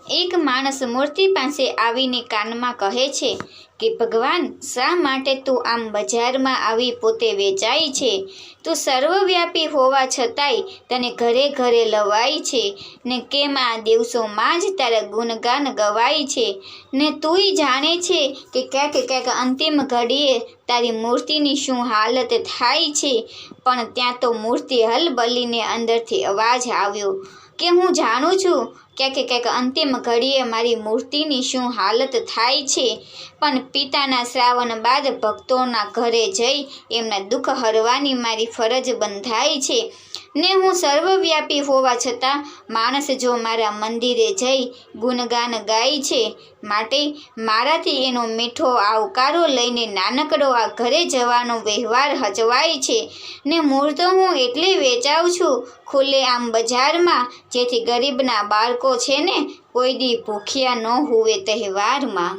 એક માણસ મૂર્તિ પાસે આવીને કાનમાં કહે છે કે ભગવાન, શા માટે તું આમ બજારમાં આવી પોતે વેચાય છે? તું સર્વવ્યાપી હોવા છતાંય તને ઘરે ઘરે લવાય છે ને કેમ આ દિવસોમાં જ તારા ગુણગાન ગવાય છે ને તુંય જાણે છે કે ક્યાંક અંતિમ ઘડીએ તારી મૂર્તિની શું હાલત થાય છે? પણ ત્યાં તો મૂર્તિ હલબલીને અંદરથી અવાજ આવ્યો કે હું જાણું છું ક્યાંક અંતિમ ઘડીએ મારી મૂર્તિની શું હાલત થાય છે, પણ પિતાના શ્રાવણ બાદ ભક્તોના ઘરે જઈ એમના દુઃખ હરવાની મારી ફરજ બંધાય છે ને હું સર્વવ્યાપી હોવા છતાં માણસ જો મારા મંદિરે જઈ ગુણગાન ગાય છે, માટે મારાથી એનો મીઠો આવકારો લઈને નાનકડો આ ઘરે જવાનો વ્યવહાર હચવાય છે ને મૂળ તો હું એટલે વેચાઉં છું ખુલ્લે આમ બજારમાં, જેથી ગરીબના બાળકો છે ને કોઈ દી ભૂખ્યા ન હોવે તહેવારમાં।